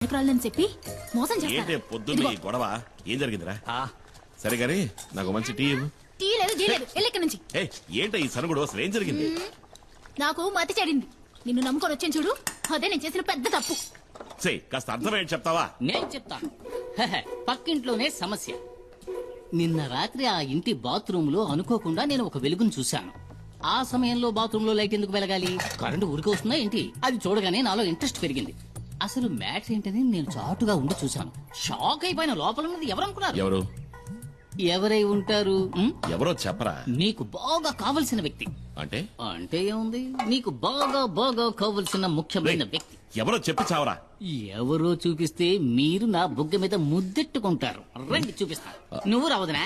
అని చెప్పి మోసం చేస్తారా? పొద్దున్న ఈ గొడవ ఏం జరిగిందిరా? సరే గానీ నాకు మంచి టీ ఇవ్వు. టీ లేదు జీ లేదు, వెళ్ళి ఇక్కడి నుంచి. ఏంట ఈ సనుగుడు? అసలు ఏం జరిగింది? నాకు మతి చెడింది. నిన్ను నమ్ముకొని వచ్చాను చూడు, అదే నేను చేసిన పెద్ద తప్పు. కాస్త అర్థమేంటి చెప్తావా? నేను చెప్తాను. పక్కింట్లోనే సమస్య. నిన్న రాత్రి ఆ ఇంటి బాత్రూమ్ లో అనుకోకుండా నేను ఒక వెలుగును చూశాను. ఆ సమయంలో బాత్రూమ్ లో లైట్ ఎందుకు వెలగాలి? కరెంటు ఊరికి వస్తుందా ఏంటి? అది చూడగానే నాలో ఇంట్రెస్ట్ పెరిగింది. అసలు మ్యాటర్ ఏంటని నేను చాటుగా ఉండి చూశాను. షాక్ అయిపోయిన. లోపల ఉన్నది ఎవరనుకున్నారు? ఎవరు? ఎవరై ఉంటారు? ఎవరో చెప్పరా. నీకు బాగా కావలసిన వ్యక్తి. అంటే అంటే ఏముంది, నీకు బాగా బాగా కావలసిన ముఖ్యమైన వ్యక్తి. ఎవరో చెప్పి చావరా. ఎవరో చూపిస్తే మీరు నా బుగ్గ మీద ముద్దెట్టుకుంటారు. రండి చూపిస్తా. నువ్వు రావదనా?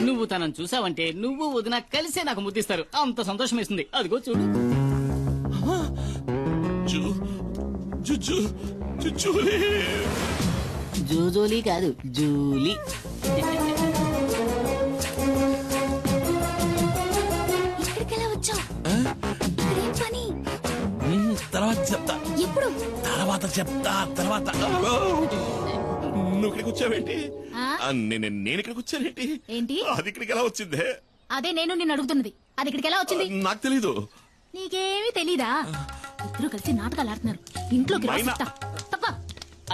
నువ్వు తనను చూసావంటే నువ్వు వదిన కలిసే నాకు ముద్దిస్తారు. అంత సంతోషం వేస్తుంది. అదిగో చూడు. జూజోలీ కాదు, జూలీ. ఇక్కడికెలా వచ్చావు? పని తర్వాత చెప్తా. ఎప్పుడు? తర్వాత నువ్వు ఇక్కడికి వచ్చావేంటి? నేను ఇక్కడికి వచ్చానేంటి? ఏంటి? అది ఇక్కడికి ఎలా వచ్చిందే? అదే నేను నిన్ను అడుగుతున్నది. అది ఇక్కడికి ఎలా వచ్చింది? నాకు తెలీదు. నీకేమీ తెలీదా? ఇద్దరు కలిసి నాటకాలు ఆడుతున్నారు. ఇంట్లోకి రా చెప్తా. తప్ప.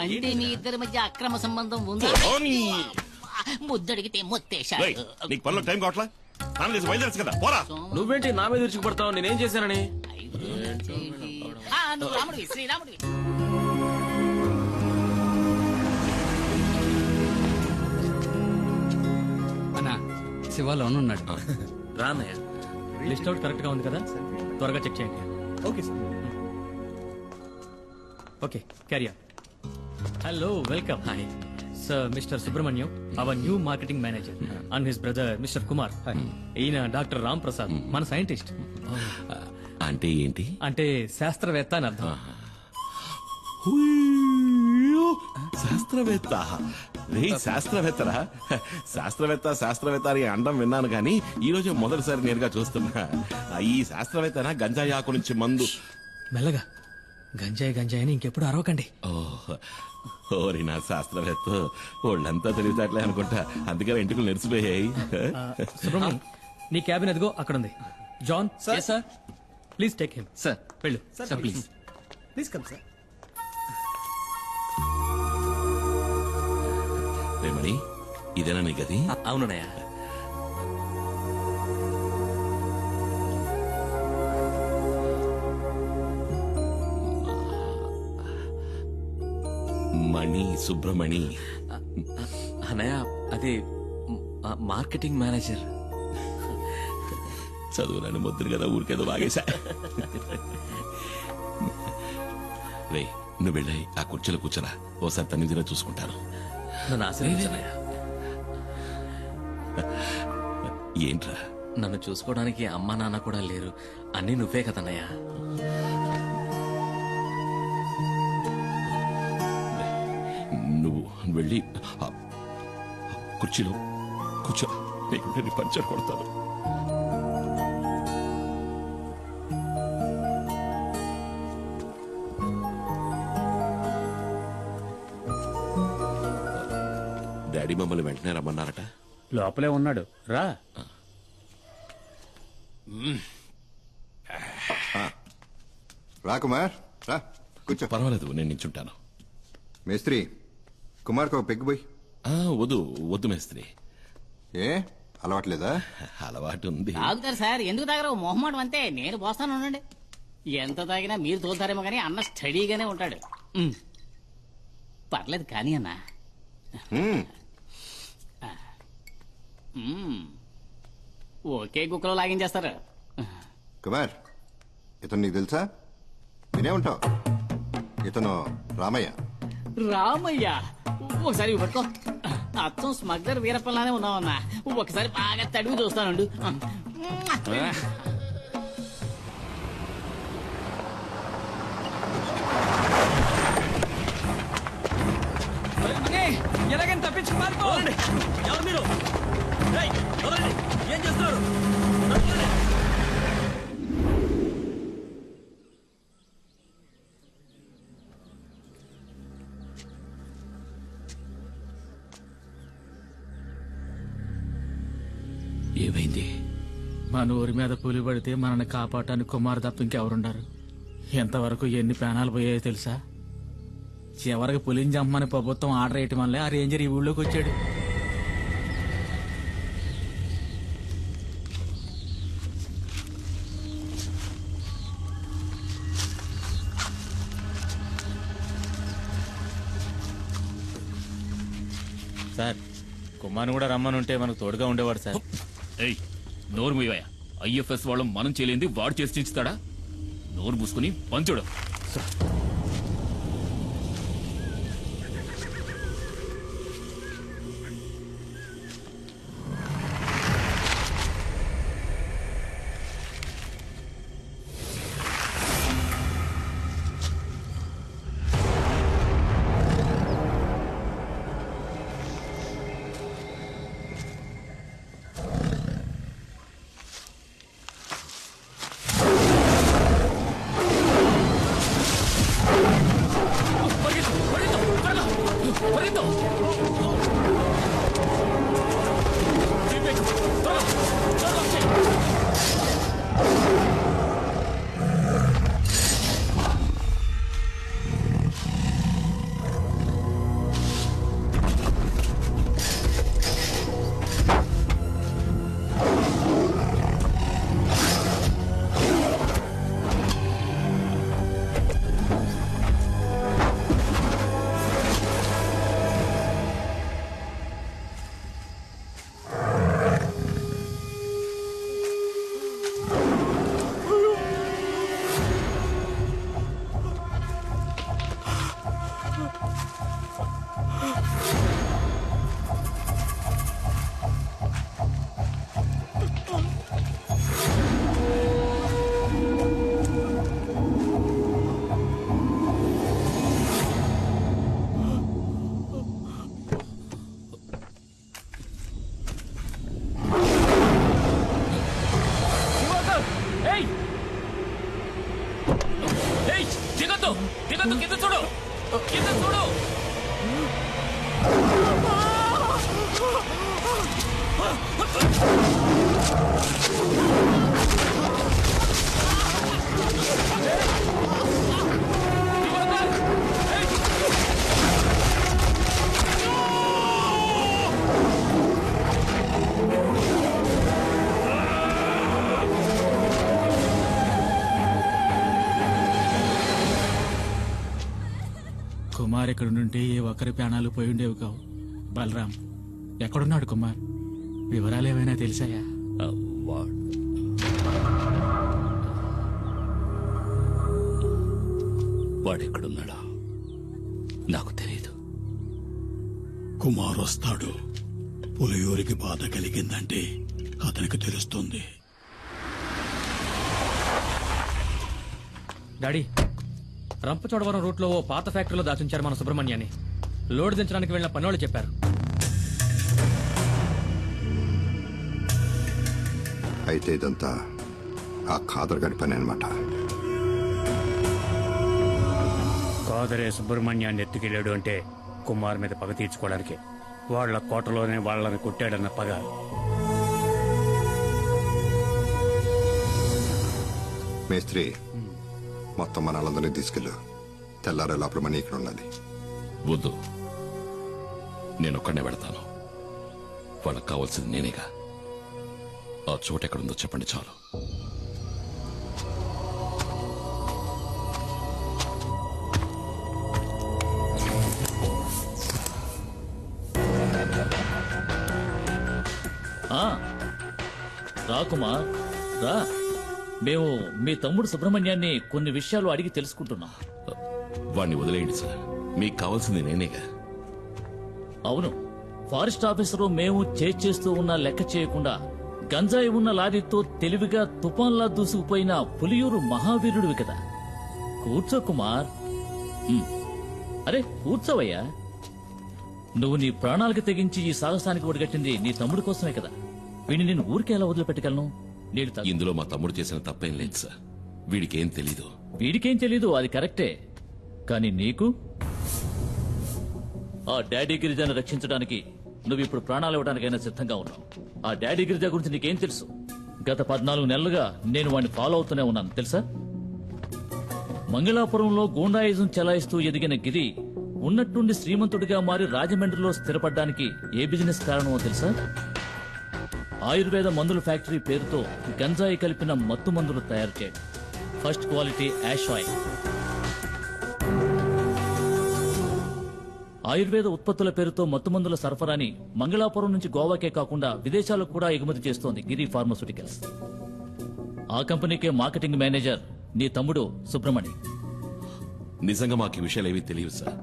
అంటే మీ ఇద్దరి మధ్య అక్రమ సంబంధం ఉంది. ముద్దడిగితే మొత్తేశాడు. నీకు పనిలో టైం కావట్లా? నాన్న చేసి బయలుదేరచ్చు కదా, పోరా. నువ్వేంటి నా మీద విరుచుకుపడతావు? నేనేం చేశానని? నువ్వు రాముడివి, శ్రీరాముడివి. అన్నా శివ లోన్ ఉన్నాడు. రానయ్య. లిస్ట్ అవుట్ కరెక్ట్ గా ఉంది కదా? త్వరగా చెక్ చేయండి. Okay sir. Okay, carry on. Hello, welcome. Hi sir, mister Subrahmanyam, our new marketing manager, and his brother mister Kumar. ఈయన డాక్టర్ రామ్ ప్రసాద్, మన సైంటిస్ట్. అంటే ఏంటి? అంటే శాస్త్రవేత్త అని అర్థం. శాస్త్రవేత్త? శాస్త్రవేత్తరా? శాస్త్రవేత్త అని అండం విన్నాను కానీ ఈ రోజు మొదటిసారి నేరుగా చూస్తున్నా. ఈ శాస్త్రవేత్తనా గంజాయి ఆకు నుంచి మందు? మెల్లగా. గంజాయి అని ఇంకెప్పుడు అరవకండి. ఓరి నా శాస్త్రవేత్త, వాళ్ళంతా తెలివితేటలే అనుకుంటా, అందుకే ఇంటికి నెరిసిపోయాయి. సుబ్రహ్మణ్యం, నీ క్యాబిన్ అదిగో అక్కడ ఉంది. John sir, please take him. Sir వెళ్ళు sir, please. Please come sir. Remani, ఇదేనా నీ గది? అవునయ్య. మణి, సుబ్రమణి. అన్నయ్య, అది మార్కెటింగ్ మేనేజర్. చదువులని ముద్దురు కదా, ఊరికేదో బాగేశా. రే, నువ్వు వెళ్ళాయి ఆ కుర్చీలో కూర్చోరా. ఓసారి తనిదిరా చూసుకుంటాను. నన్ను ఆశీర్వదించనయ్య. ఏంట్రా? నన్ను చూసుకోవడానికి అమ్మా నాన్న కూడా లేరు. అన్నీ నువ్వే కదన్నయ్య. నువ్వు వెళ్ళి కుర్చీలో కూర్చో, నీకు పంచర్ కొడతాను. డాడీ మమ్మల్ని వెంటనే రమ్మన్నారట. లోపలే ఉన్నాడు, రా. రా కుమార్, రా కూర్చో. పర్వాలేదు, నేను నించుంటాను. మేస్త్రి, కుమార్కి ఒక పెగ్గు పోయి. వద్దు మేస్త్రి. ఏ అలవాట్లేదా? అలవాటు ఉంది. తాగుతారు సార్, ఎందుకు తాగరు? మొహమాటం అంతే. నేను పోస్తాను, ఉండండి. ఎంత తాగినా మీరు తోలుతారేమో కానీ అన్న స్టడీగానే ఉంటాడు. పర్లేదు కానీ అన్న. ఒకే కుక్కలో లాగించేస్తారు. కుమార్, ఇతను నీకు తెలుసా? వినే ఉంటావు. ఇతను రామయ్య. రామయ్య? ఒకసారి ఇవి పట్టుకో. అచ్చం స్మగ్లర్ వీరప్పలానే ఉన్నావన్నా. ఒకసారి బాగా తడివి చూస్తానండు. ఎలాగని తప్పించి పారిపోండి. ఎవరు మీరు? ఏం చేస్తున్నారు? ఏమైంది? మన ఊరి మీద పులి పడితే మనల్ని కాపాడటానికి కుమార్ తప్ప ఇంకెవరుండారు? ఎంతవరకు ఎన్ని ప్రాణాలు పోయాయో తెలుసా? చివరికి పులిని చంపమని ప్రభుత్వం ఆర్డర్ వేయటం వల్లే ఆ రేంజర్ ఈ ఊళ్ళోకి వచ్చాడు. సార్, కుమార్ని కూడా రమ్మని ఉంటే మనకు తోడుగా ఉండేవాడు సార్. ఏయ్, నోరు మూయవయ్యా. ఐఎఫ్ఎస్ వాళ్ళం మనం చేయలేంది వాడు చేసి చించుతాడా? నోరు మూసుకుని పంచుడు. కుమార్ ఎక్కడుంటే ఏ ఒక్కరి ప్రాణాలు పోయి ఉండేవి కావు. బలరాం ఎక్కడున్నాడు కుమార్? వివరాలు ఏమైనా తెలిసాయా? వాడెక్కడున్నాడా నాకు తెలియదు. కుమార్ వస్తాడు. పులియూరికి బాధ కలిగిందంటే అతనికి తెలుస్తుంది. డాడీ, రంపచోడవరం రూట్ లో ఓ పాత ఫ్యాక్టరీలో దాచుంచారు మన సుబ్రహ్మణ్యాన్ని. లోడ్ దించడానికి వెళ్ళిన పనోళ్ళు చెప్పారు. అయితే ఇదంతా ఆ ఖాదర్ గడి పని అనమాట. కాదరే సుబ్రహ్మణ్యాన్ని ఎత్తుకెళ్ళాడు అంటే కుమార్ మీద పగ తీర్చుకోవడానికి. వాళ్ల కోటలోనే వాళ్ళని కొట్టాడన్న పగ. మేస్త్రి, మొత్తం మన వాళ్ళందరినీ తీసుకెళ్ళు. తెల్లారే లోపల మనీ ఇక్కడ ఉండాలి. వద్దు, నేనొక్కడనే వెళతాను. వాళ్ళకి కావాల్సింది నేనేగా. ఆ చోటు ఎక్కడుందో చెప్పండి చాలు. రా కుమార్, రా. మేము మీ తమ్ముడు సుబ్రహ్మణ్యాన్ని కొన్ని విషయాలు అడిగి తెలుసుకుంటున్నాం. వాణ్ణి వదిలేయండి సార్, మీకు కావాల్సింది నేనేగా. అవును, ఫారెస్ట్ ఆఫీసరు మేము చేస్తూ ఉన్న లెక్క చేయకుండా గంజాయి ఉన్న లారీతో తెలివిగా తుఫాన్లా దూసుకుపోయిన పులియూరు మహావీరుడివి కదా. కూర్చో కుమార్. అరే కూర్చోవయ్యా. నువ్వు నీ ప్రాణాలకు తెగించి ఈ సాహసానికి ఒడిగట్టింది నీ తమ్ముడి కోసమే కదా. వీడిని నేను ఊరికే ఎలా వదిలిపెట్టగలను? ఇందులో మా తమ్ముడు చేసిన తప్పేం లేదు సార్. వీడికేం తెలీదు. వీడికేం తెలీదు, అది కరెక్టే. కానీ నీకు ఆ డాడీ గిరిజాను రక్షించడానికి నువ్వు ఇప్పుడు ప్రాణాలు ఇవ్వడానికైనా సిద్ధంగా ఉన్నావు. ఆ డాడీ గిరిజా గురించి నీకేం తెలుసు? గత 14 నెలలుగా నేను వాడిని ఫాలో అవుతూనే ఉన్నాను తెలుసా? మంగళాపురంలో గూండాయిజం చెలాయిస్తూ ఎదిగిన గిరి ఉన్నట్టుండి శ్రీమంతుడిగా మారి రాజమండ్రిలో స్థిరపడ్డానికి ఏ బిజినెస్ కారణమో తెలుసా? ఆయుర్వేద మందుల ఫ్యాక్టరీ పేరుతో గంజాయి కలిపిన మత్తు మందులు తయారు చేయడం. First quality hash oil. Ayurveda ఉత్పత్తుల పేరుతో మత్తుమందుల సరఫరాని మంగళాపురం నుంచి గోవాకే కాకుండా విదేశాలకు కూడా ఎగుమతి చేస్తోంది గిరి ఫార్మాస్యూటికల్స్. ఆ కంపెనీకే మార్కెటింగ్ మేనేజర్ నీ తమ్ముడు సుబ్రమణి. నిజంగా మాకు ఈ విషయాలు ఏవీ తెలియదు సార్.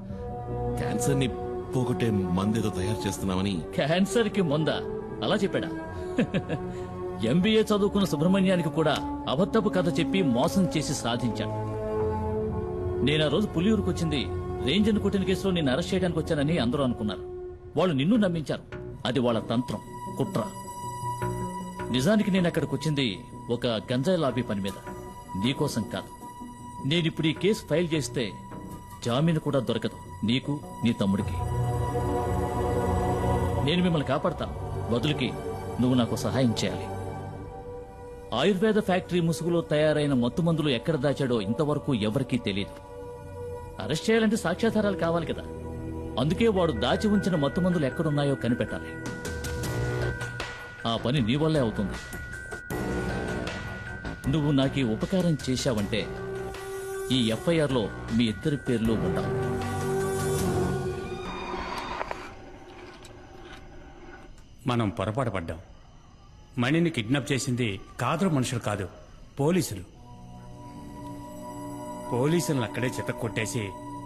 క్యాన్సర్ ని పోగొట్టే మందేదో తయారు చేస్తున్నామని. క్యాన్సర్ కి ముందా అలా చెప్పాడా? ఎంబీఏ చదువుకున్న సుబ్రహ్మణ్యానికి కూడా అబద్ధపు కథ చెప్పి మోసం చేసి సాధించాడు. నేను ఆ రోజు పులియూరుకు వచ్చింది రేంజర్ కొట్టిన కేసులో నిన్ను అరెస్ట్ చేయడానికి వచ్చానని అందరూ అనుకున్నారు. వాళ్ళు నిన్ను నమ్మించారు. అది వాళ్ళ తంత్రం, కుట్ర. నిజానికి నేను అక్కడికి వచ్చింది ఒక గంజాయి లాబీ పని మీద, నీకోసం కాదు. నేనిప్పుడు ఈ కేసు ఫైల్ చేస్తే జామీను కూడా దొరకదు నీకు, నీ తమ్ముడికి. నేను మిమ్మల్ని కాపాడతాను. బదులుకి నువ్వు నాకు సహాయం చేయాలి. ఆయుర్వేద ఫ్యాక్టరీ ముసుగులో తయారైన మత్తుమందులు ఎక్కడ దాచాడో ఇంతవరకు ఎవరికీ తెలియదు. అరెస్ట్ చేయాలంటే సాక్ష్యాధారాలు కావాలి కదా. అందుకే వాడు దాచి ఉంచిన మత్తుమందులు ఎక్కడున్నాయో కనిపెట్టాలి. ఆ పని నీ వల్లే అవుతుంది. నువ్వు నాకు ఈ ఉపకారం చేశావంటే ఈ ఎఫ్ఐఆర్ లో మీ ఇద్దరి పేర్లు ఉండవు. మనం పొరపాటు పడ్డాం. మణిని కిడ్నాప్ చేసింది కాదరు మనుషులు కాదు, పోలీసులు. పోలీసులను అక్కడే చితక్కొట్టేసి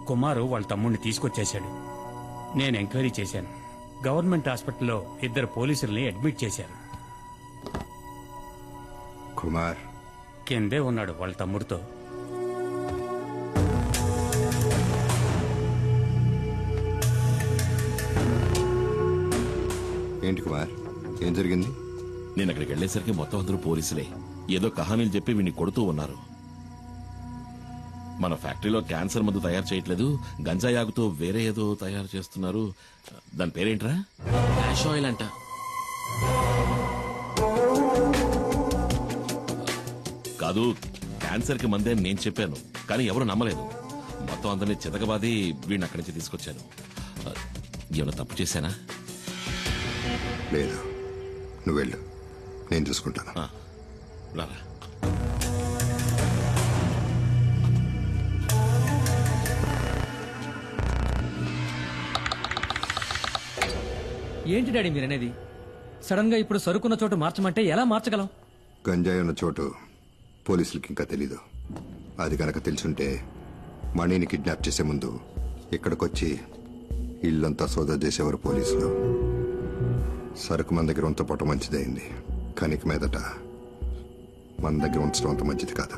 కుమారు వాళ్ళ తమ్ముడిని తీసుకొచ్చేశాడు. నేను ఎంక్వైరీ చేశాను. గవర్నమెంట్ హాస్పిటల్లో 2 పోలీసుల్ని అడ్మిట్ చేశారు. కుమార్ కిందే ఉన్నాడు వాళ్ళ తమ్ముడితో. ఏంటి కుమార్, ఏం జరిగింది? నేను అక్కడికి వెళ్లేసరికి మొత్తం అందరూ పోలీసులే. ఏదో కహానీలు చెప్పి వీడిని కొడుతూ ఉన్నారు. మన ఫ్యాక్టరీలో క్యాన్సర్ మందు తయారు చేయట్లేదు, గంజాయి ఆగుతో వేరే ఏదో తయారు చేస్తున్నారు. దాని పేరేంట్రా? యాష్ ఆయిల్ అంట. కాదు, క్యాన్సర్ కి మందే అని నేను చెప్పాను, కానీ ఎవరు నమ్మలేదు. మొత్తం అందరినీ చితకబాది వీడిని అక్కడి నుంచి తీసుకొచ్చాను. ఏమైనా తప్పు చేశానా? లేదు, నువ్వు వెళ్ళు, నేను చూసుకుంటాను. రారా. ఏంటి డాడీ మీరనేది? సడన్ గా ఇప్పుడు సరుకున్న చోటు మార్చమంటే ఎలా మార్చగలం? గంజాయి ఉన్న చోటు పోలీసులకి ఇంకా తెలీదు. అది కనుక తెలుసుంటే మణిని కిడ్నాప్ చేసే ముందు ఇక్కడికొచ్చి ఇల్లంతా సోదా చేసేవారు పోలీసులు. సరుకు మన దగ్గర ఉంచపోవటం మంచిదైంది, కానీ ఇక మీదట మన దగ్గర ఉంచడం అంత మంచిది కాదు.